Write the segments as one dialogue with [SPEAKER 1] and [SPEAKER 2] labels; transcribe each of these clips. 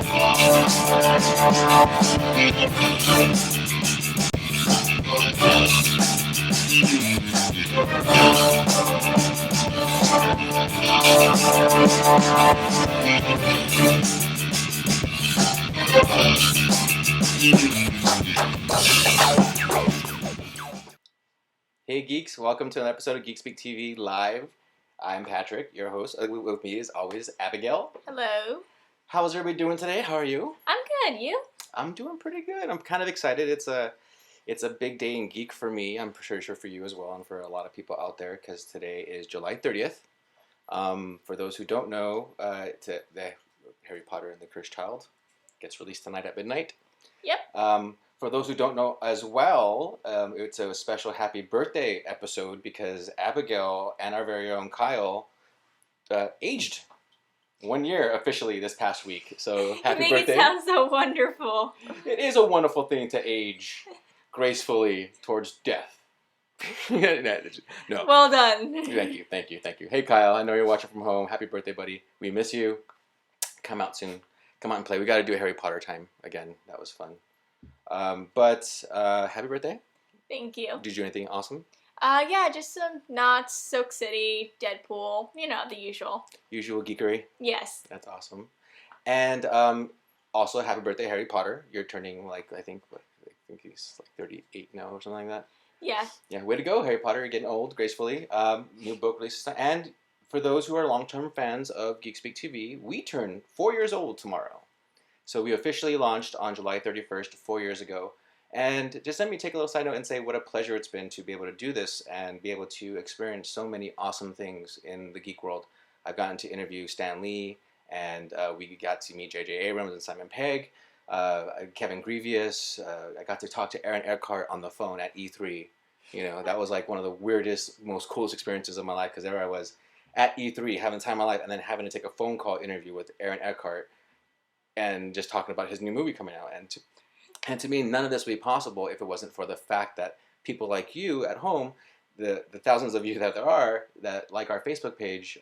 [SPEAKER 1] Hey geeks, welcome to an episode of Geek Speak TV Live. I'm Patrick, your host. With me as always, Abigail.
[SPEAKER 2] Hello.
[SPEAKER 1] How's everybody doing today? How are you?
[SPEAKER 2] I'm good. You?
[SPEAKER 1] I'm doing pretty good. I'm kind of excited. It's a big day in geek for me. I'm sure for you as well, and for a lot of people out there, because today is July 30th. For those who don't know, the Harry Potter and the Cursed Child gets released tonight at midnight.
[SPEAKER 2] Yep.
[SPEAKER 1] For those who don't know as well, it's a special happy birthday episode because Abigail and our very own Kyle aged 1 year officially this past week. So happy birthday.
[SPEAKER 2] You make it sound so wonderful.
[SPEAKER 1] It is a wonderful thing to age gracefully towards death. No.
[SPEAKER 2] Well done.
[SPEAKER 1] Thank you. Hey Kyle, I know you're watching from home. Happy birthday, buddy. We miss you. Come out soon. Come out and play. We got to do a Harry Potter time again. That was fun. But happy birthday.
[SPEAKER 2] Thank you.
[SPEAKER 1] Did you do anything awesome?
[SPEAKER 2] Yeah, just some knots, Silk City, Deadpool, the usual.
[SPEAKER 1] Usual geekery?
[SPEAKER 2] Yes.
[SPEAKER 1] That's awesome. And also happy birthday, Harry Potter. You're turning I think he's 38 now or something like that.
[SPEAKER 2] Yeah.
[SPEAKER 1] Yeah, way to go, Harry Potter. You're getting old gracefully. New book release. And for those who are long-term fans of Geek Speak TV, we turn 4 years old tomorrow. So we officially launched on July 31st, 4 years ago. And just let me take a little side note and say what a pleasure it's been to be able to do this and be able to experience so many awesome things in the geek world. I've gotten to interview Stan Lee, and we got to meet J.J. Abrams and Simon Pegg, Kevin Grievous. I got to talk to Aaron Eckhart on the phone at E3. That was like one of the weirdest, most coolest experiences of my life, because there I was at E3 having the time of my life and then having to take a phone call interview with Aaron Eckhart and just talking about his new movie coming out. And to me, none of this would be possible if it wasn't for the fact that people like you at home, the thousands of you that there are that like our Facebook page,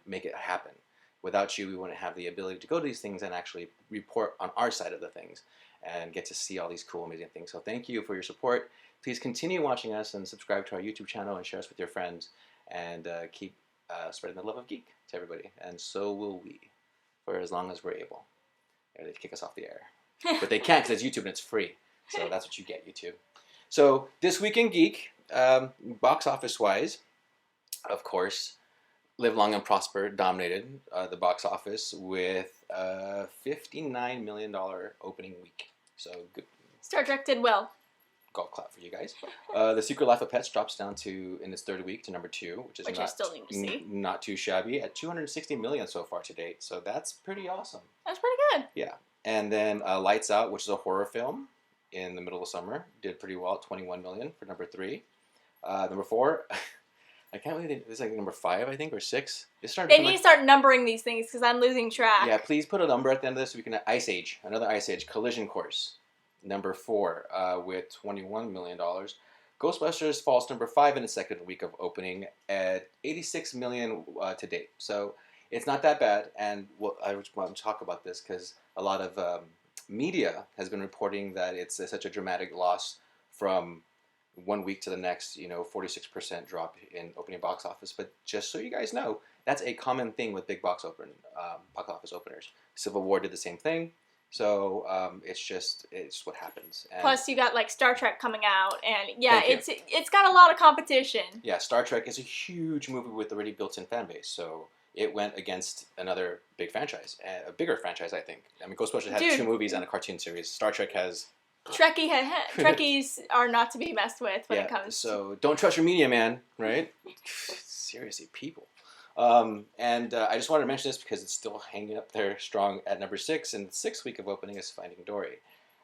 [SPEAKER 1] make it happen. Without you, we wouldn't have the ability to go to these things and actually report on our side of the things and get to see all these cool, amazing things. So thank you for your support. Please continue watching us and subscribe to our YouTube channel and share us with your friends, and keep spreading the love of geek to everybody. And so will we, for as long as we're able. They kick us off the air. But they can't because it's YouTube and it's free. So that's what you get, YouTube. So this week in Geek, box office-wise, of course, Live Long and Prosper dominated the box office with a $59 million opening week. So good.
[SPEAKER 2] Star Trek did well.
[SPEAKER 1] Golf clap for you guys. The Secret Life of Pets drops down in its third week to number 2, which
[SPEAKER 2] I still need to see.
[SPEAKER 1] Not too shabby, at $260 million so far to date. So that's pretty awesome.
[SPEAKER 2] That's pretty good.
[SPEAKER 1] Yeah. And then Lights Out, which is a horror film in the middle of summer, did pretty well at $21 million for number 3. Number 4, I can't believe it's like number 5, I think, or 6.
[SPEAKER 2] They need to start numbering these things because I'm losing track.
[SPEAKER 1] Yeah, please put a number at the end of this so we can Ice Age, another Ice Age, Collision Course. Number 4 with $21 million. Ghostbusters falls number 5 in its second week of opening at $86 million to date. So it's not that bad. And I just want to talk about this because a lot of media has been reporting that it's such a dramatic loss from 1 week to the next. 46% drop in opening box office. But just so you guys know, that's a common thing with big box office openers. Civil War did the same thing. So it's what happens. And
[SPEAKER 2] plus, you got Star Trek coming out, and yeah, it's got a lot of competition. Yeah,
[SPEAKER 1] Star Trek is a huge movie with already built-in fan base, so it went against another big franchise, a bigger franchise, I think. I mean, Ghostbusters had 2 movies and a cartoon series. Star Trek has.
[SPEAKER 2] Trekkies are not to be messed with when it comes.
[SPEAKER 1] So don't trust your media, man. Right? Seriously, people. And I just wanted to mention this because it's still hanging up there strong at number 6, and the 6th week of opening is Finding Dory.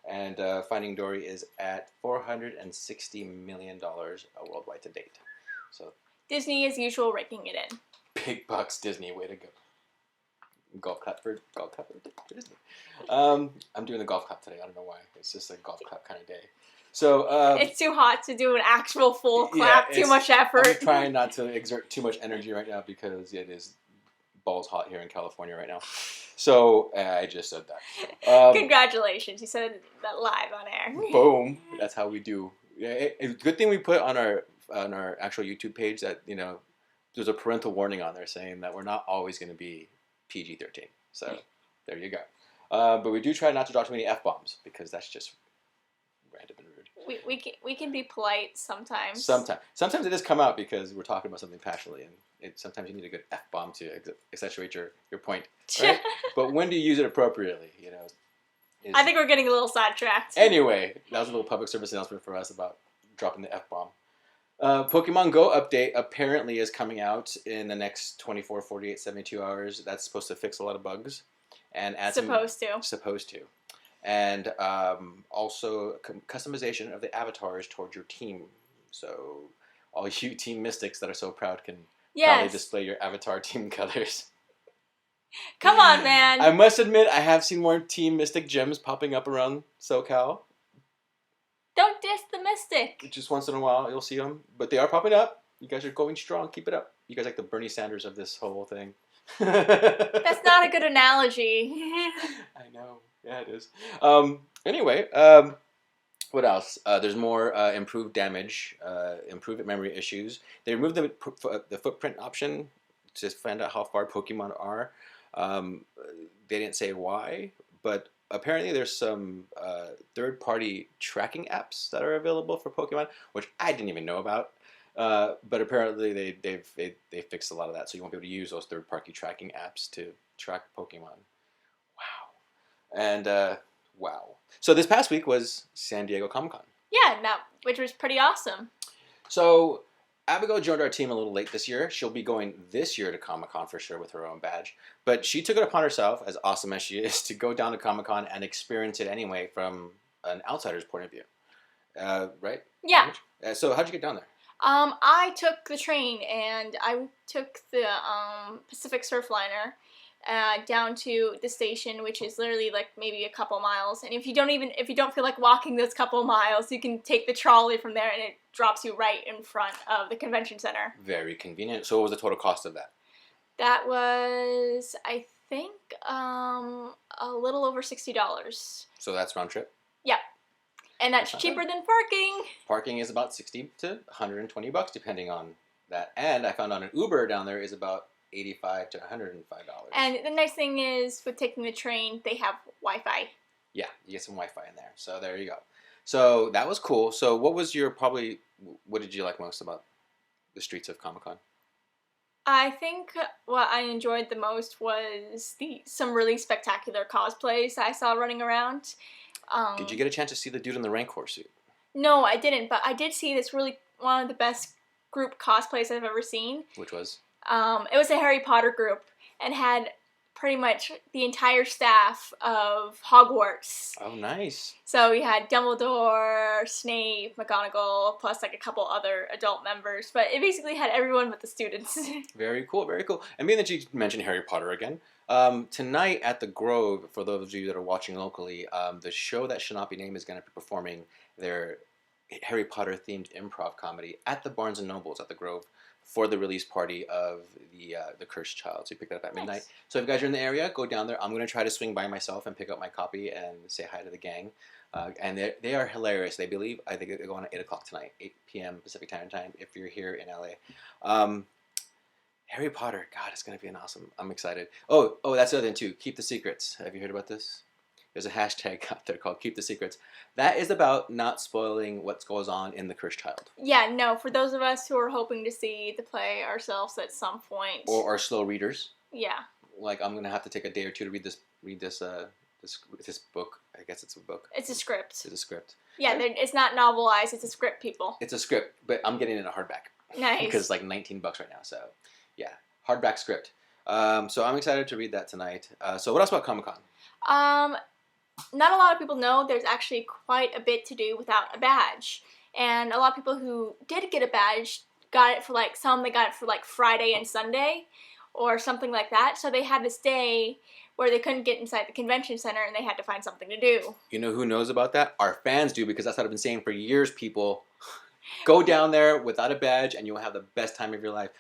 [SPEAKER 1] And Finding Dory is at $460 million worldwide to date. So
[SPEAKER 2] Disney, as usual, raking it in.
[SPEAKER 1] Big bucks, Disney, way to go. Golf clap for Disney. I'm doing the golf clap today. I don't know why. It's just a golf clap kind of day. So
[SPEAKER 2] it's too hot to do an actual full clap. Too much effort.
[SPEAKER 1] I'm trying not to exert too much energy right now because it is balls hot here in California right now. So I just said that.
[SPEAKER 2] Congratulations, you said that live on air.
[SPEAKER 1] Boom. That's how we do. Good thing we put on our actual YouTube page that there's a parental warning on there saying that we're not always going to be PG-13. So there you go. But we do try not to drop too many F-bombs because that's just random and rude.
[SPEAKER 2] We can be polite sometimes.
[SPEAKER 1] Sometimes it does come out because we're talking about something passionately, and sometimes you need a good F-bomb to accentuate your point. Right? But when do you use it appropriately?
[SPEAKER 2] I think we're getting a little sidetracked.
[SPEAKER 1] Anyway, that was a little public service announcement for us about dropping the F-bomb. Pokemon Go update apparently is coming out in the next 24, 48, 72 hours. That's supposed to fix a lot of bugs. And add supposed to. And also customization of the avatars towards your team. So all you Team Mystics that are so proud can proudly display your avatar team colors.
[SPEAKER 2] Come on, man.
[SPEAKER 1] I must admit, I have seen more Team Mystic gems popping up around SoCal.
[SPEAKER 2] Don't diss the Mystic.
[SPEAKER 1] Just once in a while, you'll see them. But they are popping up. You guys are going strong. Keep it up. You guys are like the Bernie Sanders of this whole thing.
[SPEAKER 2] That's not a good analogy.
[SPEAKER 1] I know. Yeah, it is. Anyway, what else? There's more improved damage, improved memory issues. They removed the footprint option to find out how far Pokemon are. They didn't say why, but apparently there's some third-party tracking apps that are available for Pokemon, which I didn't even know about. But apparently they fixed a lot of that, so you won't be able to use those third-party tracking apps to track Pokemon. Wow. And wow. So this past week was San Diego Comic-Con.
[SPEAKER 2] Yeah, which was pretty awesome.
[SPEAKER 1] So Abigail joined our team a little late this year. She'll be going this year to Comic-Con for sure with her own badge. But she took it upon herself, as awesome as she is, to go down to Comic-Con and experience it anyway from an outsider's point of view. Right?
[SPEAKER 2] Yeah.
[SPEAKER 1] So how'd you get down there?
[SPEAKER 2] I took the train, and I took the Pacific Surfliner down to the station, which is literally like maybe a couple miles. And if you don't feel like walking those couple miles, you can take the trolley from there, and it drops you right in front of the convention center.
[SPEAKER 1] Very convenient. So what was the total cost of that?
[SPEAKER 2] That was, I think, a little over $60.
[SPEAKER 1] So that's round trip?
[SPEAKER 2] Yeah. And that's cheaper than parking.
[SPEAKER 1] Parking is about $60 to $120 depending on that. And I found out an Uber down there is about $85 to $105.
[SPEAKER 2] And the nice thing is, with taking the train, they have Wi-Fi.
[SPEAKER 1] Yeah, you get some Wi-Fi in there. So there you go. So that was cool. So what did you like most about the streets of Comic-Con?
[SPEAKER 2] I think what I enjoyed the most was some really spectacular cosplays I saw running around.
[SPEAKER 1] Did you get a chance to see the dude in the Rancor suit?
[SPEAKER 2] No, I didn't, but I did see this really one of the best group cosplays I've ever seen.
[SPEAKER 1] Which was?
[SPEAKER 2] It was a Harry Potter group and had pretty much the entire staff of Hogwarts.
[SPEAKER 1] Oh, nice.
[SPEAKER 2] So we had Dumbledore, Snape, McGonagall, plus like a couple other adult members. But it basically had everyone but the students.
[SPEAKER 1] Very cool, very cool. And being that you mentioned Harry Potter again, tonight at the Grove, for those of you that are watching locally, the show that should not be named is going to be performing their Harry Potter themed improv comedy at the Barnes & Nobles at the Grove for the release party of the Cursed Child. So you pick that up at midnight. So if you guys are in the area, go down there. I'm going to try to swing by myself and pick up my copy and say hi to the gang. And they are hilarious. I think they're going at 8 o'clock tonight, 8 p.m. Pacific Time if you're here in LA. Harry Potter, God, it's going to be an awesome. I'm excited. Oh, that's the other thing too. Keep the secrets. Have you heard about this? There's a hashtag out there called Keep the Secrets. That is about not spoiling what goes on in The Cursed Child.
[SPEAKER 2] Yeah, no, for those of us who are hoping to see the play ourselves at some point.
[SPEAKER 1] Or are slow readers.
[SPEAKER 2] Yeah.
[SPEAKER 1] Like, I'm going to have to take a day or two to read this book. I guess it's a book.
[SPEAKER 2] It's a script.
[SPEAKER 1] It's a script.
[SPEAKER 2] Yeah, it's not novelized. It's a script, people.
[SPEAKER 1] It's a script, but I'm getting it in a hardback.
[SPEAKER 2] Nice.
[SPEAKER 1] Because it's like $19 right now, so yeah. Hardback script. So I'm excited to read that tonight. So what else about Comic-Con?
[SPEAKER 2] Not a lot of people know there's actually quite a bit to do without a badge. And a lot of people who did get a badge got it for they got it for Friday and Sunday or something like that. So they had this day where they couldn't get inside the convention center and they had to find something to do.
[SPEAKER 1] You know who knows about that? Our fans do, because that's what I've been saying for years, people. Go down there without a badge and you'll have the best time of your life.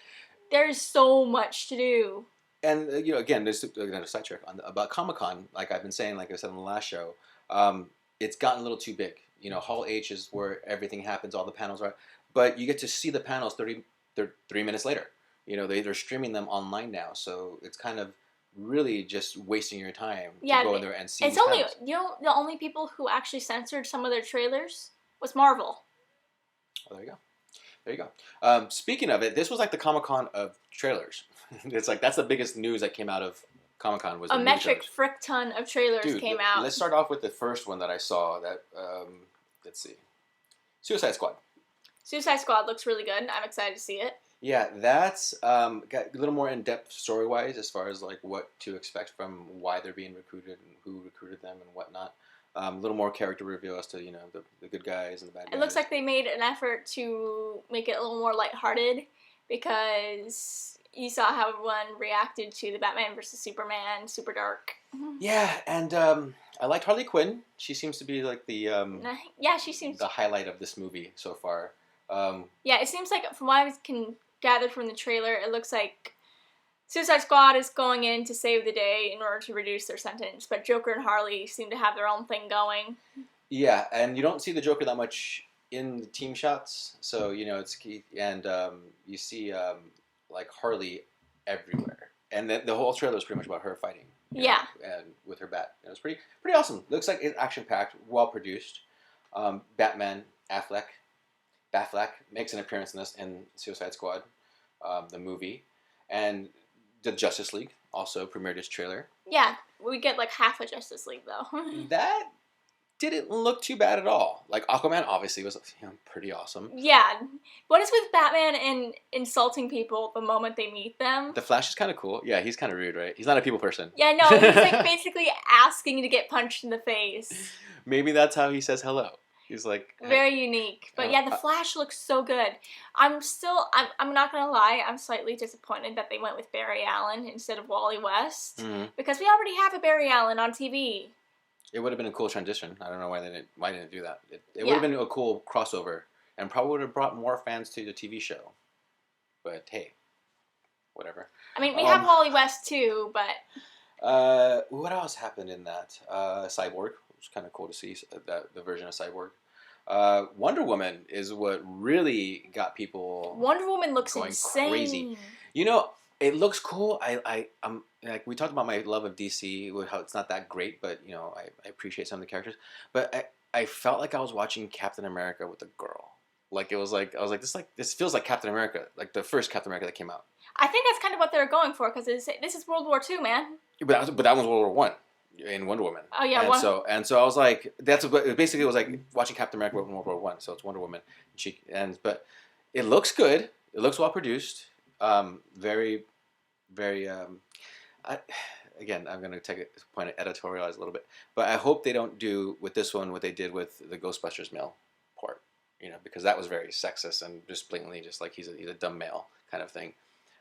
[SPEAKER 2] There's so much to do.
[SPEAKER 1] And again, there's another sidetrack about Comic-Con. Like I've been saying, like I said on the last show, it's gotten a little too big. Hall H is where everything happens, all the panels are, but you get to see the panels 3 minutes later. They're streaming them online now, so it's kind of really just wasting your time to go in there and see.
[SPEAKER 2] It's
[SPEAKER 1] these
[SPEAKER 2] only
[SPEAKER 1] panels.
[SPEAKER 2] the only people who actually censored some of their trailers was Marvel.
[SPEAKER 1] Oh, there you go. There you go. Speaking of it, this was like the Comic-Con of trailers. It's like that's the biggest news that came out of Comic-Con was
[SPEAKER 2] a
[SPEAKER 1] the
[SPEAKER 2] metric frick ton of trailers came out.
[SPEAKER 1] Let's start off with the first one that I saw. That let's see, Suicide Squad.
[SPEAKER 2] Suicide Squad looks really good. I'm excited to see it.
[SPEAKER 1] Yeah, that's got a little more in depth story wise as far as like what to expect from why they're being recruited and who recruited them and whatnot. A little more character reveal as to the good guys and the bad guys.
[SPEAKER 2] It looks like they made an effort to make it a little more lighthearted because you saw how everyone reacted to the Batman versus Superman, super dark.
[SPEAKER 1] Yeah, and I liked Harley Quinn. She seems to be like the
[SPEAKER 2] she seems
[SPEAKER 1] the highlight of this movie so far.
[SPEAKER 2] Yeah, it seems like from what I can gather from the trailer, it looks like Suicide Squad is going in to save the day in order to reduce their sentence, but Joker and Harley seem to have their own thing going.
[SPEAKER 1] Yeah, and you don't see the Joker that much in the team shots, so it's key, and you see like Harley everywhere, and the whole trailer is pretty much about her fighting. And with her bat, it was pretty awesome. Looks like it's action packed, well produced. Batman Batfleck makes an appearance in this in Suicide Squad, the movie, and the Justice League also premiered its trailer.
[SPEAKER 2] Yeah, we get like half a Justice League though.
[SPEAKER 1] That didn't look too bad at all. Like Aquaman obviously was pretty awesome.
[SPEAKER 2] Yeah, what is with Batman and insulting people the moment they meet them?
[SPEAKER 1] The Flash is kind of cool. Yeah, he's kind of rude, right? He's not a people person.
[SPEAKER 2] Yeah, no, he's like basically asking to get punched in the face.
[SPEAKER 1] Maybe that's how he says hello. He's like
[SPEAKER 2] very unique. But yeah, the Flash looks so good. I'm not gonna lie, I'm slightly disappointed that they went with Barry Allen instead of Wally West because we already have a Barry Allen on TV.
[SPEAKER 1] It would have been a cool transition. I don't know why they didn't do that. It would have been a cool crossover and probably would have brought more fans to the TV show. But hey, whatever.
[SPEAKER 2] I mean, we have Wally West too, but
[SPEAKER 1] what else happened in that? Cyborg. It was kind of cool to see the version of Cyborg. Wonder Woman is what really got people.
[SPEAKER 2] Wonder Woman looks
[SPEAKER 1] going
[SPEAKER 2] insane.
[SPEAKER 1] Crazy. It looks cool. I'm like we talked about my love of DC, how it's not that great, but I appreciate some of the characters. But I felt like I was watching Captain America with a girl. Like it was like I was like this feels like Captain America, like the first Captain America that came out.
[SPEAKER 2] I think that's kind of what they're going for because this is World War II, man.
[SPEAKER 1] But that was World War One. In Wonder Woman.
[SPEAKER 2] Oh yeah,
[SPEAKER 1] and so I was like, that's what basically it was like watching Captain America in World War One. So it's Wonder Woman. But it looks good. It looks well produced. Very, very. Again, I'm going to take a point of editorialize a little bit, but I hope they don't do with this one what they did with the Ghostbusters male part. Because that was very sexist and just blatantly just like he's a dumb male kind of thing.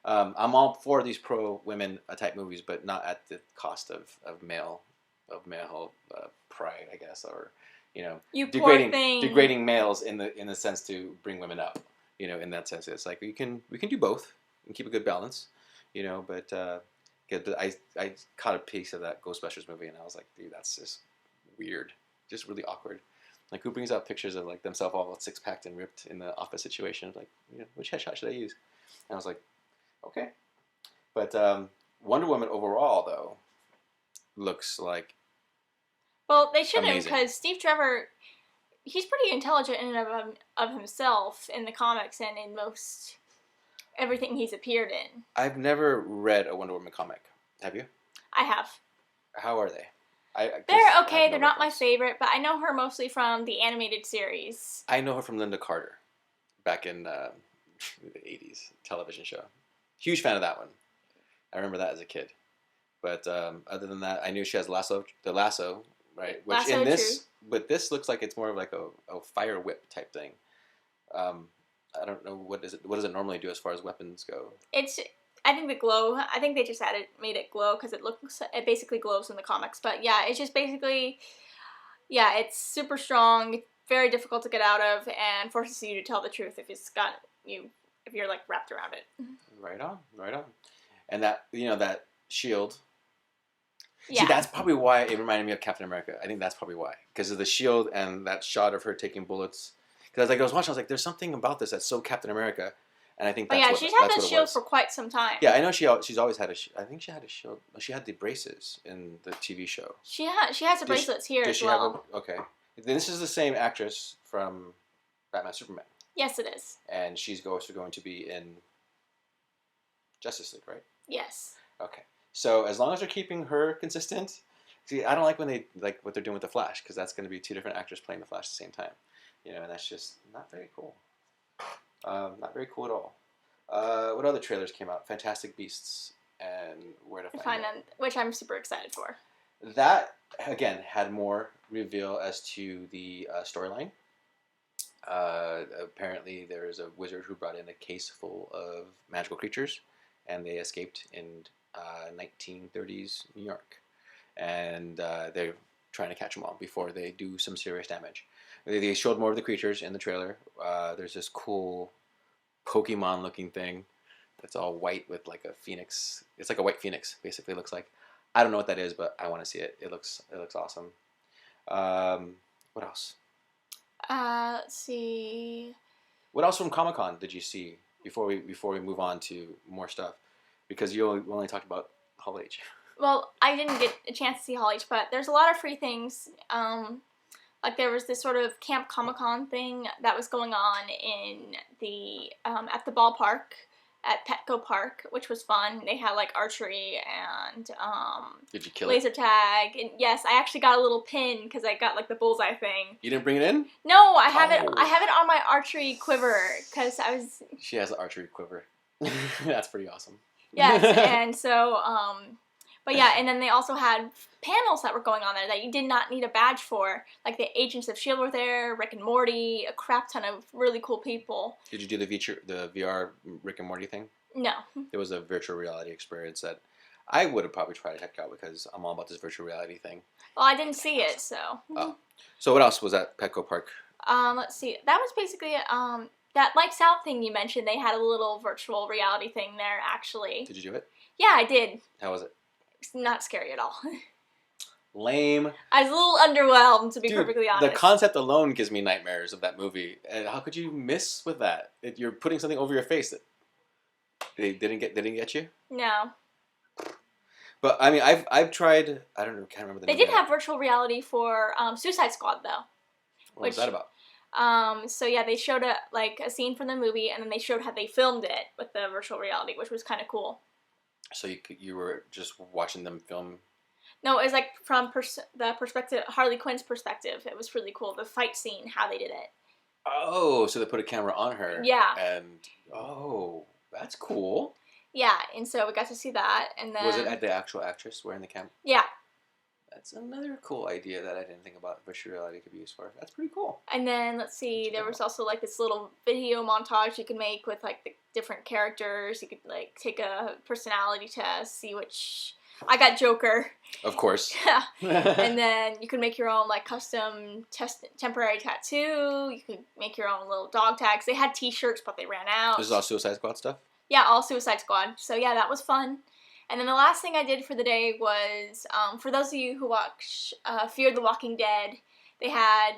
[SPEAKER 1] I'm all for these pro women type movies, but not at the cost of male pride, I guess, or degrading males in the sense to bring women up. In that sense, it's like we can do both and keep a good balance. But I caught a piece of that Ghostbusters movie and I was like, dude, that's just weird, just really awkward. Like who brings out pictures of like themselves all six packed and ripped in the office situation? Like which headshot should I use? And I was like. Okay, but Wonder Woman overall though looks like.
[SPEAKER 2] Well, they shouldn't because Steve Trevor, he's pretty intelligent in and of himself in the comics and in most everything he's appeared in.
[SPEAKER 1] I've never read a Wonder Woman comic. Have you?
[SPEAKER 2] I have.
[SPEAKER 1] How are they?
[SPEAKER 2] They're okay. They're not my favorite, but I know her mostly from the animated series.
[SPEAKER 1] I know her from Linda Carter, back in the '80s television show. Huge fan of that one. I remember that as a kid. But other than that, I knew she has the lasso, right? Which
[SPEAKER 2] lasso,
[SPEAKER 1] in this,
[SPEAKER 2] true.
[SPEAKER 1] But this looks like it's more of like a fire whip type thing. I don't know what does it normally do as far as weapons go.
[SPEAKER 2] I think the glow. I think they just made it glow because it basically glows in the comics. But yeah, it's just basically, yeah, it's super strong, very difficult to get out of, and forces you to tell the truth if you're like wrapped around it.
[SPEAKER 1] Right on. And that shield.
[SPEAKER 2] Yeah.
[SPEAKER 1] See, that's probably why it reminded me of Captain America. I think that's probably why, because of the shield and that shot of her taking bullets. Because I was watching, I was like, "There's something about this that's so Captain America," and I think
[SPEAKER 2] Oh
[SPEAKER 1] that's
[SPEAKER 2] yeah,
[SPEAKER 1] what
[SPEAKER 2] she's had
[SPEAKER 1] that's
[SPEAKER 2] that
[SPEAKER 1] what it
[SPEAKER 2] shield
[SPEAKER 1] was.
[SPEAKER 2] for quite some time.
[SPEAKER 1] Yeah, I know she's always had a. I think she had a shield. She had the braces in the TV show.
[SPEAKER 2] She has the bracelets here
[SPEAKER 1] Does
[SPEAKER 2] as
[SPEAKER 1] she
[SPEAKER 2] well.
[SPEAKER 1] have okay. This is the same actress from Batman Superman,
[SPEAKER 2] Yes, it is.
[SPEAKER 1] and she's also going to be in Justice League, right?
[SPEAKER 2] Yes.
[SPEAKER 1] Okay. So as long as they're keeping her consistent, see, I don't like when they like what they're doing with the Flash, because that's going to be two different actors playing the Flash at the same time, and that's just not very cool. Not very cool at all. What other trailers came out? Fantastic Beasts and Where to Find Them.
[SPEAKER 2] Which I'm super excited for.
[SPEAKER 1] That again had more reveal as to the storyline. Apparently, there is a wizard who brought in a case full of magical creatures, and they escaped in 1930s New York, and they're trying to catch them all before they do some serious damage. They showed more of the creatures in the trailer. There's this cool Pokemon-looking thing that's all white with like a phoenix. It's like a white phoenix, basically. It looks like. I don't know what that is, but I want to see it. It looks awesome. What else?
[SPEAKER 2] Let's see.
[SPEAKER 1] What else from Comic-Con did you see before we move on to more stuff? Because we only talked about Hall H.
[SPEAKER 2] Well, I didn't get a chance to see Hall H, but there's a lot of free things. Like there was this sort of Camp Comic-Con thing that was going on in the at the ballpark at Petco Park, which was fun. They had like archery and
[SPEAKER 1] Did you kill
[SPEAKER 2] laser tag, and yes, I actually got a little pin because I got like the bullseye thing.
[SPEAKER 1] You didn't bring it in?
[SPEAKER 2] No, I have it. I have it on my archery quiver because I was.
[SPEAKER 1] She has an archery quiver. That's pretty awesome.
[SPEAKER 2] Yes, and so but yeah, and then they also had panels that were going on there that you did not need a badge for. Like the Agents of S.H.I.E.L.D. were there, Rick and Morty, a crap ton of really cool people.
[SPEAKER 1] Did you do the VR Rick and Morty thing?
[SPEAKER 2] No.
[SPEAKER 1] There was a virtual reality experience that I would have probably tried to check out because I'm all about this virtual reality thing.
[SPEAKER 2] Well, I didn't see it, so.
[SPEAKER 1] Oh. So what else was at Petco Park?
[SPEAKER 2] Let's see. That was basically that Lights Out thing you mentioned. They had a little virtual reality thing there, actually.
[SPEAKER 1] Did you do it?
[SPEAKER 2] Yeah, I did.
[SPEAKER 1] How was it?
[SPEAKER 2] It's not scary at all.
[SPEAKER 1] Lame.
[SPEAKER 2] I was a little underwhelmed, to be perfectly honest.
[SPEAKER 1] The concept alone gives me nightmares of that movie. And how could you miss with that? You're putting something over your face that they didn't get you?
[SPEAKER 2] No.
[SPEAKER 1] But I mean, I've tried. I don't know. Can't remember the name.
[SPEAKER 2] They did have virtual reality for Suicide Squad, though.
[SPEAKER 1] What was that about?
[SPEAKER 2] So yeah, they showed a scene from the movie, and then they showed how they filmed it with the virtual reality, which was kind of cool.
[SPEAKER 1] So you were just watching them film.
[SPEAKER 2] No, it was like from the perspective, Harley Quinn's perspective. It was really cool. The fight scene, how they did it.
[SPEAKER 1] Oh, so they put a camera on her.
[SPEAKER 2] Yeah.
[SPEAKER 1] And that's cool.
[SPEAKER 2] Yeah, and so we got to see that, and then
[SPEAKER 1] was it at the actual actress wearing the camera?
[SPEAKER 2] Yeah.
[SPEAKER 1] That's another cool idea that I didn't think about virtual reality could be used for. That's pretty cool.
[SPEAKER 2] And then let's see, there was also like this little video montage you could make with like the different characters. You could like take a personality test, see which. I got Joker.
[SPEAKER 1] Of course.
[SPEAKER 2] Yeah. And then you could make your own like custom temporary tattoo. You could make your own little dog tags. They had T-shirts, but they ran out.
[SPEAKER 1] This is all Suicide Squad stuff?
[SPEAKER 2] Yeah, all Suicide Squad. So yeah, that was fun. And then the last thing I did for the day was, for those of you who watch Fear the Walking Dead, they had,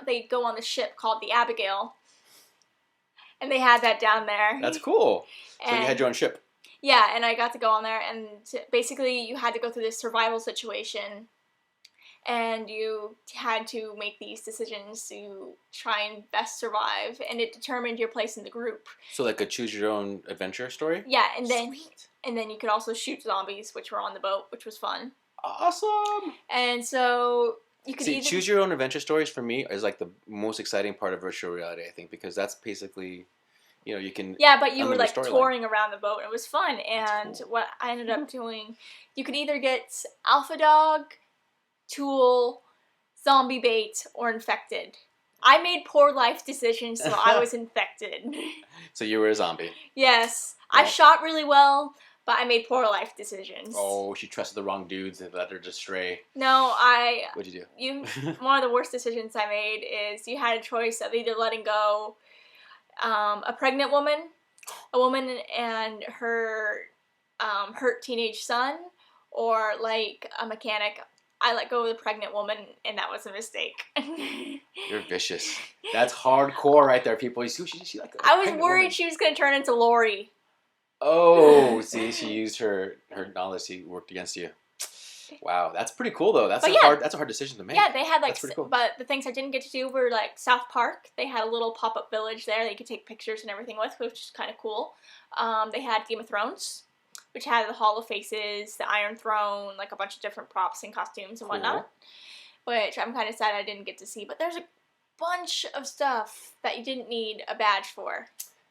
[SPEAKER 2] they go on the ship called the Abigail. And they had that down there.
[SPEAKER 1] That's cool. So you had your own ship.
[SPEAKER 2] Yeah, and I got to go on there, and basically you had to go through this survival situation, and you had to make these decisions to try and best survive, and it determined your place in the group.
[SPEAKER 1] So like a choose your own adventure story?
[SPEAKER 2] Yeah, and then you could also shoot zombies, which were on the boat, which was fun.
[SPEAKER 1] Awesome!
[SPEAKER 2] And so you could
[SPEAKER 1] choose your own adventure stories for me is like the most exciting part of virtual reality, I think, because that's basically... you can...
[SPEAKER 2] Yeah, but you were, like, touring around the boat, and it was fun, and
[SPEAKER 1] cool.
[SPEAKER 2] What I ended up doing, you could either get Alpha Dog, Tool, Zombie Bait, or Infected. I made poor life decisions, so I was infected. So
[SPEAKER 1] you were a zombie?
[SPEAKER 2] Yes. I shot really well, but I made poor life decisions.
[SPEAKER 1] Oh, she trusted the wrong dudes and let her just stray.
[SPEAKER 2] No,
[SPEAKER 1] What'd you do?
[SPEAKER 2] One of the worst decisions I made is you had a choice of either letting go a pregnant woman, a woman and her hurt teenage son, or like a mechanic. I let go of the pregnant woman, and that was a mistake.
[SPEAKER 1] You're vicious. That's hardcore right there, people. You see, she like.
[SPEAKER 2] I was worried she was gonna turn into Lori.
[SPEAKER 1] Oh, see, she used her knowledge. She worked against you. Wow, that's pretty cool though. That's a hard decision to make.
[SPEAKER 2] Yeah, they had like,
[SPEAKER 1] cool.
[SPEAKER 2] But the things I didn't get to do were like South Park. They had a little pop-up village there that you could take pictures and everything with, which is kind of cool. They had Game of Thrones, which had the Hall of Faces, the Iron Throne, like a bunch of different props and costumes and whatnot, which I'm kind of sad I didn't get to see. But there's a bunch of stuff that you didn't need a badge for.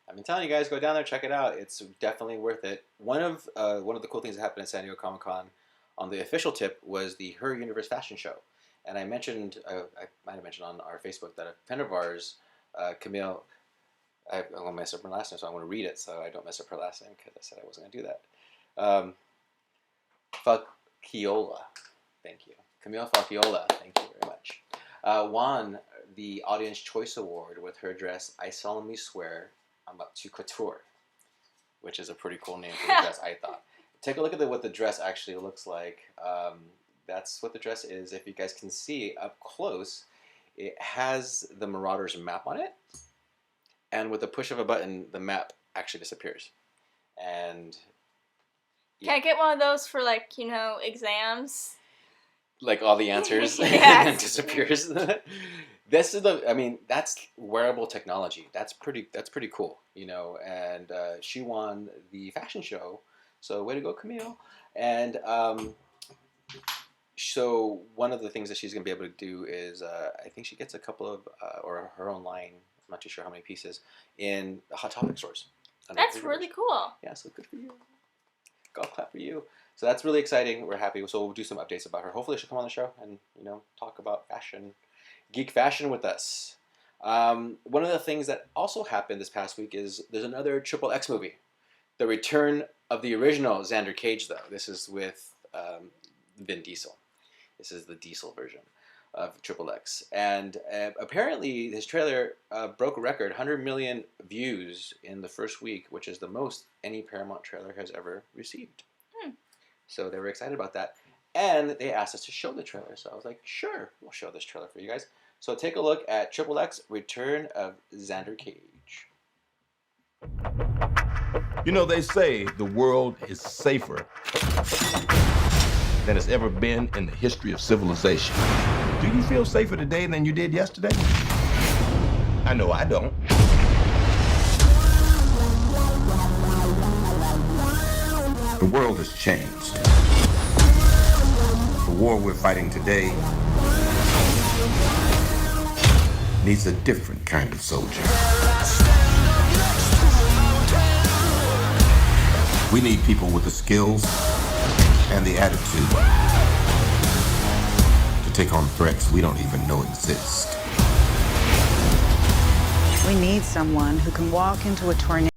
[SPEAKER 1] I've been telling you guys, go down there, check it out. It's definitely worth it. One of the cool things that happened at San Diego Comic-Con on the official tip was the Her Universe fashion show. And I mentioned, I might have mentioned on our Facebook that a friend of ours, Camille, I'm going to mess up her last name, so I want to read it so I don't mess up her last name because I said I wasn't going to do that. Facchiola. Thank you. Camille Facchiola. Thank you very much. Won the Audience Choice Award with her dress, I Solemnly Swear I'm Up to Couture, which is a pretty cool name for the dress, I thought. Take a look at what the dress actually looks like. That's what the dress is. If you guys can see up close, it has the Marauders map on it. And with the push of a button, the map actually disappears. And
[SPEAKER 2] Can I get one of those for, like, exams?
[SPEAKER 1] Like all the answers disappears. This is that's wearable technology. That's pretty cool, and she won the fashion show. So way to go, Camille. And so one of the things that she's going to be able to do is I think she gets a couple of, or her own line, I'm not too sure how many pieces, in Hot Topic stores.
[SPEAKER 2] That's really cool.
[SPEAKER 1] Yeah, so good for you. Golf clap for you. So that's really exciting. We're happy. So we'll do some updates about her. Hopefully she'll come on the show and, talk about fashion, geek fashion with us. One of the things that also happened this past week is there's another XXX movie. The return of the original Xander Cage, though. This is with Vin Diesel. This is the Diesel version of XXX. And apparently his trailer broke a record, 100 million views in the first week, which is the most any Paramount trailer has ever received. So they were excited about that. And they asked us to show the trailer. So I was like, sure, we'll show this trailer for you guys. So take a look at XXX Return of Xander Cage.
[SPEAKER 3] They say the world is safer than it's ever been in the history of civilization. Do you feel safer today than you did yesterday? I know I don't.
[SPEAKER 4] The world has changed. The war we're fighting today needs a different kind of soldier. We need people with the skills and the attitude to take on threats we don't even know exist.
[SPEAKER 5] We need someone who can walk into a tornado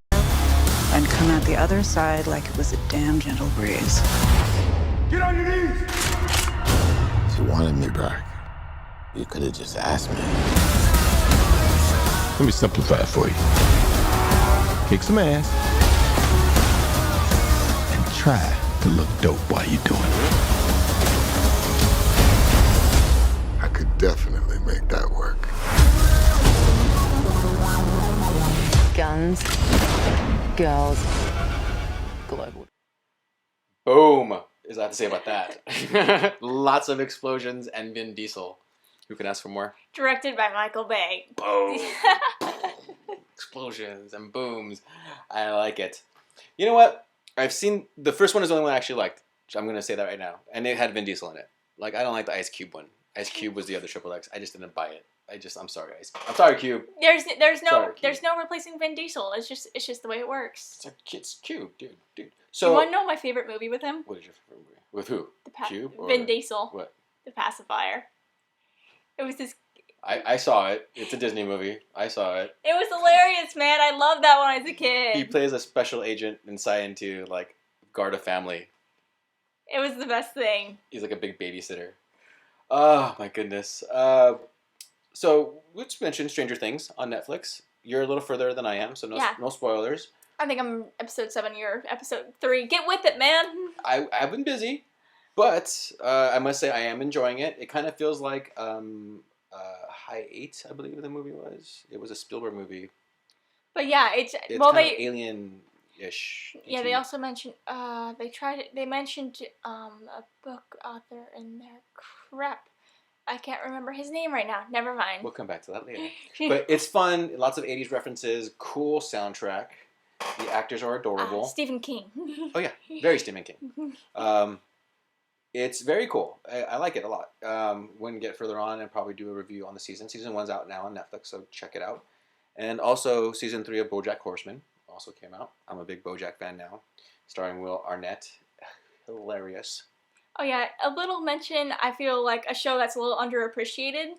[SPEAKER 5] and come out the other side like it was a damn gentle breeze.
[SPEAKER 4] Get on your knees! If you wanted me back, you could have just asked me.
[SPEAKER 3] Let me simplify it for you. Kick some ass and try to look dope while you do it.
[SPEAKER 4] I could definitely make that work.
[SPEAKER 6] Guns, girls, global.
[SPEAKER 1] Boom, is that to say about that? Lots of explosions and Vin Diesel. Who can ask for more?
[SPEAKER 2] Directed by Michael Bay.
[SPEAKER 1] Boom. Explosions and booms. I like it. You know what? I've seen, the first one is the only one I actually liked. I'm going to say that right now. And it had Vin Diesel in it. Like, I don't like the Ice Cube one. Ice Cube was the other XXX. I just didn't buy it. I'm sorry, Ice Cube. I'm sorry, Cube.
[SPEAKER 2] There's
[SPEAKER 1] Sorry,
[SPEAKER 2] no replacing Vin Diesel. It's just the way it works.
[SPEAKER 1] It's Cube, dude. So,
[SPEAKER 2] you want to know my favorite movie with him?
[SPEAKER 1] what is your favorite movie? With who? Cube? Or
[SPEAKER 2] Vin Diesel.
[SPEAKER 1] What?
[SPEAKER 2] The Pacifier. It was this.
[SPEAKER 1] I saw it. It's a Disney movie. I saw it.
[SPEAKER 2] It was hilarious, man. I loved that when I was a kid.
[SPEAKER 1] He plays a special agent inside to, like, guard a family.
[SPEAKER 2] It was the best thing.
[SPEAKER 1] He's like a big babysitter. Oh, my goodness. So, let's mention Stranger Things on Netflix. You're a little further than I am, so no spoilers.
[SPEAKER 2] I think I'm episode 7, you're episode 3. Get with it, man!
[SPEAKER 1] I've been busy, but I must say I am enjoying it. It kind of feels like High 8, I believe the movie was. It was a Spielberg movie.
[SPEAKER 2] But yeah, it's
[SPEAKER 1] well, kind of alien-ish.
[SPEAKER 2] Yeah, they also mentioned they mentioned a book author in there. Crap, I can't remember his name right now. Never mind.
[SPEAKER 1] We'll come back to that later. But it's fun. Lots of 80s references. Cool soundtrack. The actors are adorable.
[SPEAKER 2] Stephen King.
[SPEAKER 1] Oh yeah, very Stephen King. It's very cool. I like it a lot. When we get further on, and probably do a review on the season. Season 1's out now on Netflix, so check it out. And also, season 3 of BoJack Horseman also came out. I'm a big BoJack fan now, starring Will Arnett. Hilarious.
[SPEAKER 2] Oh yeah, a little mention. I feel like a show that's a little underappreciated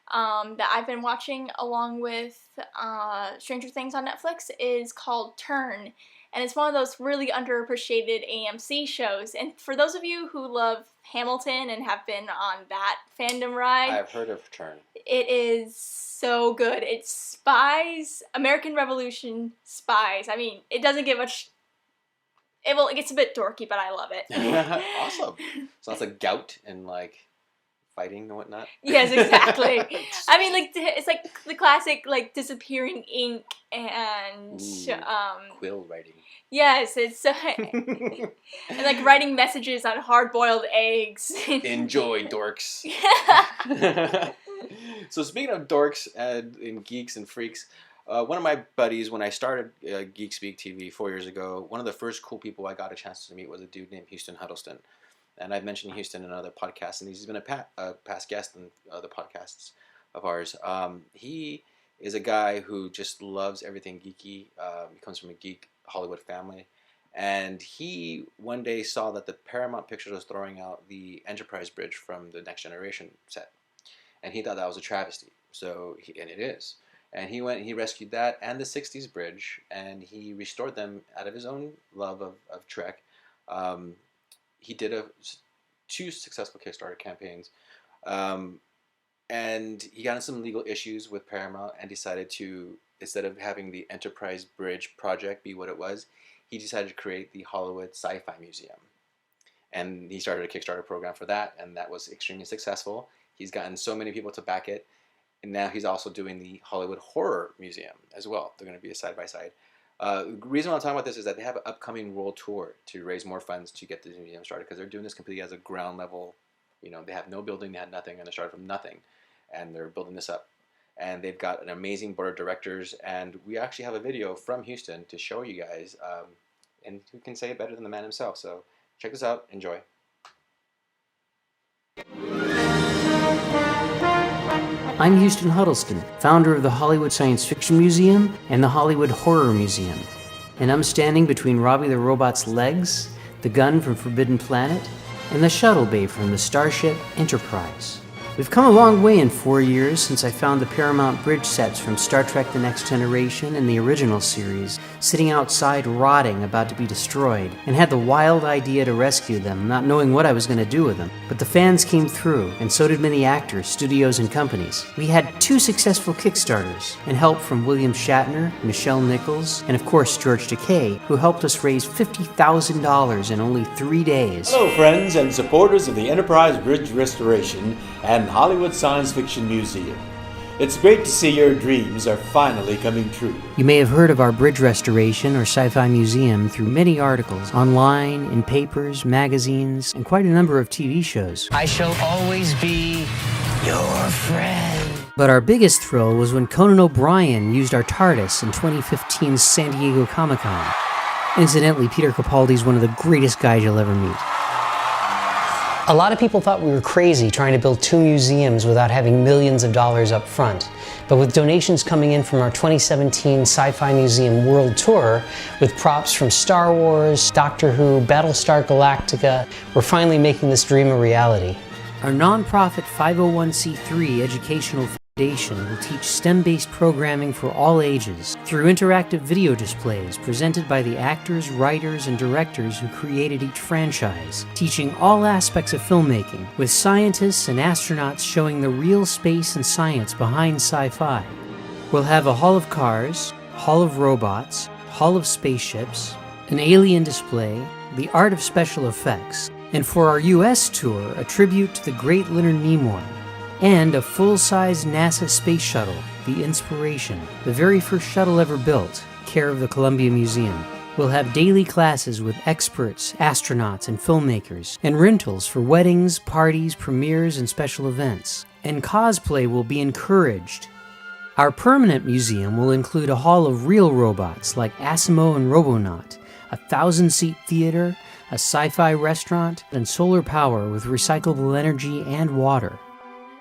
[SPEAKER 2] that I've been watching along with Stranger Things on Netflix is called Turn. And it's one of those really underappreciated AMC shows. And for those of you who love Hamilton and have been on that fandom ride,
[SPEAKER 1] I've heard of Turn.
[SPEAKER 2] It is so good. It's spies, American Revolution spies. I mean, it doesn't get much. It gets a bit dorky, but I love it.
[SPEAKER 1] Awesome. So that's like gout and like fighting and whatnot.
[SPEAKER 2] Yes, exactly. I mean, like it's like the classic like disappearing ink and
[SPEAKER 1] quill writing.
[SPEAKER 2] Yes, it's and like writing messages on hard-boiled eggs.
[SPEAKER 1] Enjoy, dorks. So speaking of dorks and geeks and freaks, one of my buddies, when I started Geek Speak TV 4 years ago, one of the first cool people I got a chance to meet was a dude named Houston Huddleston. And I've mentioned Houston in other podcasts, and he's been a past guest in other podcasts of ours. He is a guy who just loves everything geeky. He comes from a geek Hollywood family. And he one day saw that the Paramount Pictures was throwing out the Enterprise bridge from the Next Generation set. And he thought that was a travesty. And it is. And he went and he rescued that and the 60s bridge, and he restored them out of his own love of Trek. He did 2 successful Kickstarter campaigns, and he got in some legal issues with Paramount and decided to, instead of having the Enterprise Bridge project be what it was, he decided to create the Hollywood Sci-Fi Museum. And he started a Kickstarter program for that, and that was extremely successful. He's gotten so many people to back it, and now he's also doing the Hollywood Horror Museum as well. They're going to be a side-by-side. The reason I'm talking about this is that they have an upcoming world tour to raise more funds to get the museum started, because they're doing this completely as a ground level. You know, they have no building, they had nothing, and they started from nothing, and they're building this up. And they've got an amazing board of directors, and we actually have a video from Houston to show you guys, and who can say it better than the man himself? So check this out, enjoy.
[SPEAKER 7] I'm Houston Huddleston, founder of the Hollywood Science Fiction Museum and the Hollywood Horror Museum. And I'm standing between Robbie the Robot's legs, the gun from Forbidden Planet, and the shuttle bay from the Starship Enterprise. We've come a long way in 4 years since I found the Paramount Bridge sets from Star Trek The Next Generation and the original series sitting outside rotting, about to be destroyed, and had the wild idea to rescue them, not knowing what I was going to do with them. But the fans came through, and so did many actors, studios, and companies. We had 2 successful Kickstarters, and help from William Shatner, Michelle Nichols, and of course George Takei, who helped us raise $50,000 in only 3 days.
[SPEAKER 8] Hello friends and supporters of the Enterprise Bridge Restoration and Hollywood Science Fiction Museum. It's great to see your dreams are finally coming true.
[SPEAKER 7] You may have heard of our bridge restoration or sci-fi museum through many articles, online, in papers, magazines, and quite a number of TV shows. I shall always be your friend. But our biggest thrill was when Conan O'Brien used our TARDIS in 2015's San Diego Comic-Con. Incidentally, Peter Capaldi's one of the greatest guys you'll ever meet. A lot of people thought we were crazy trying to build 2 museums without having millions of dollars up front. But with donations coming in from our 2017 Sci-Fi Museum World Tour, with props from Star Wars, Doctor Who, Battlestar Galactica, we're finally making this dream a reality. Our nonprofit 501c3 educational foundation will teach STEM-based programming for all ages through interactive video displays presented by the actors, writers, and directors who created each franchise, teaching all aspects of filmmaking, with scientists and astronauts showing the real space and science behind sci-fi. We'll have a Hall of Cars, Hall of Robots, Hall of Spaceships, an alien display, the art of special effects, and for our US tour, a tribute to the great Leonard Nimoy, and a full-size NASA space shuttle, the Inspiration, the very first shuttle ever built, care of the Columbia Museum. We'll have daily classes with experts, astronauts, and filmmakers, and rentals for weddings, parties, premieres, and special events. And cosplay will be encouraged. Our permanent museum will include a hall of real robots like Asimo and Robonaut, a 1,000-seat theater, a sci-fi restaurant, and solar power with recyclable energy and water.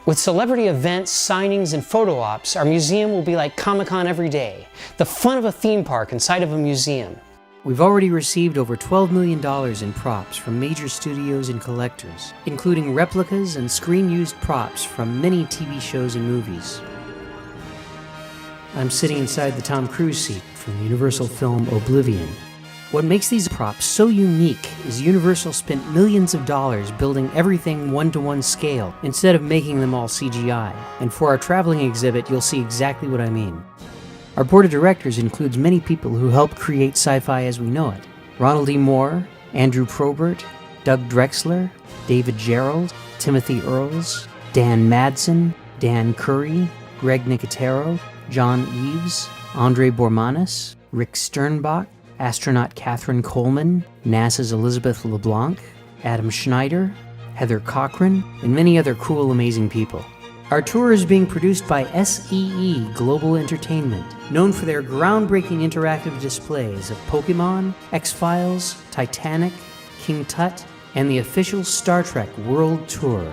[SPEAKER 7] With celebrity events, signings, and photo ops, our museum will be like Comic-Con every day, the fun of a theme park inside of a museum. We've already received over $12 million in props from major studios and collectors, including replicas and screen-used props from many TV shows and movies. I'm sitting inside the Tom Cruise seat from the Universal film Oblivion. What makes these props so unique is Universal spent millions of dollars building everything one-to-one scale instead of making them all CGI, and for our traveling exhibit you'll see exactly what I mean. Our board of directors includes many people who helped create sci-fi as we know it. Ronald E. Moore, Andrew Probert, Doug Drexler, David Gerald, Timothy Earls, Dan Madsen, Dan Curry, Greg Nicotero, John Eves, Andre Bormanis, Rick Sternbach, astronaut Catherine Coleman, NASA's Elizabeth LeBlanc, Adam Schneider, Heather Cochran, and many other cool, amazing people. Our tour is being produced by SEE Global Entertainment, known for their groundbreaking interactive displays of Pokemon, X-Files, Titanic, King Tut, and the official Star Trek World Tour.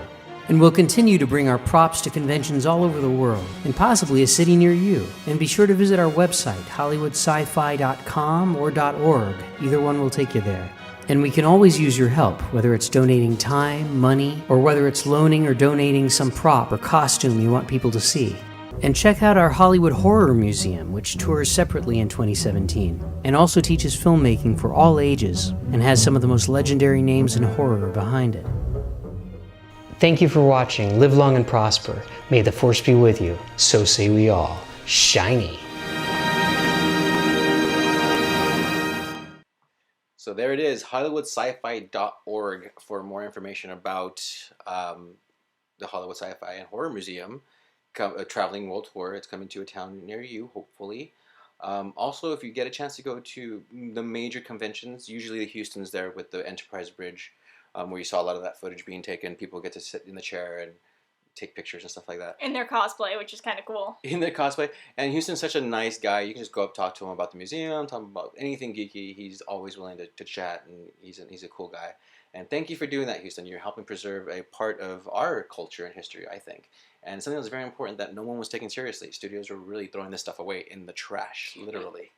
[SPEAKER 7] And we'll continue to bring our props to conventions all over the world, and possibly a city near you. And be sure to visit our website, hollywoodsci-fi.com or .org. Either one will take you there. And we can always use your help, whether it's donating time, money, or whether it's loaning or donating some prop or costume you want people to see. And check out our Hollywood Horror Museum, which tours separately in 2017, and also teaches filmmaking for all ages, and has some of the most legendary names in horror behind it. Thank you for watching. Live long and prosper. May the Force be with you. So say we all. Shiny.
[SPEAKER 1] So there it is, hollywoodsci-fi.org for more information about the Hollywood Sci-Fi and Horror Museum, a traveling world tour. It's coming to a town near you, hopefully. Also, if you get a chance to go to the major conventions, usually Houston's there with the Enterprise Bridge, where you saw a lot of that footage being taken. People get to sit in the chair and take pictures and stuff like that.
[SPEAKER 2] In their cosplay, which is kind of cool.
[SPEAKER 1] In their cosplay. And Houston's such a nice guy. You can just go up, talk to him about the museum, talk about anything geeky. He's always willing to chat, and he's a cool guy. And thank you for doing that, Houston. You're helping preserve a part of our culture and history, I think. And something that's very important that no one was taken seriously. Studios were really throwing this stuff away in the trash, literally.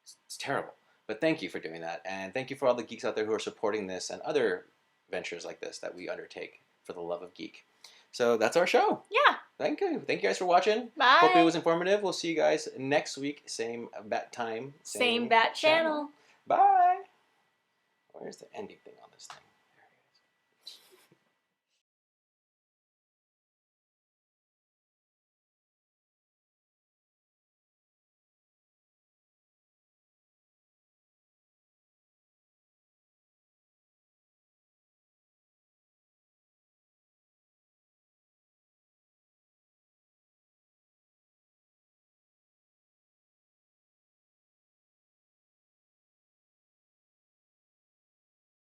[SPEAKER 1] It's terrible. But thank you for doing that. And thank you for all the geeks out there who are supporting this and other ventures like this that we undertake for the love of geek. So that's our show.
[SPEAKER 2] Yeah.
[SPEAKER 1] Thank you. Thank you guys for watching.
[SPEAKER 2] Bye.
[SPEAKER 1] Hope it was informative. We'll see you guys next week. Same bat time.
[SPEAKER 2] Same bat channel.
[SPEAKER 1] Bye. Where's the ending thing on this thing?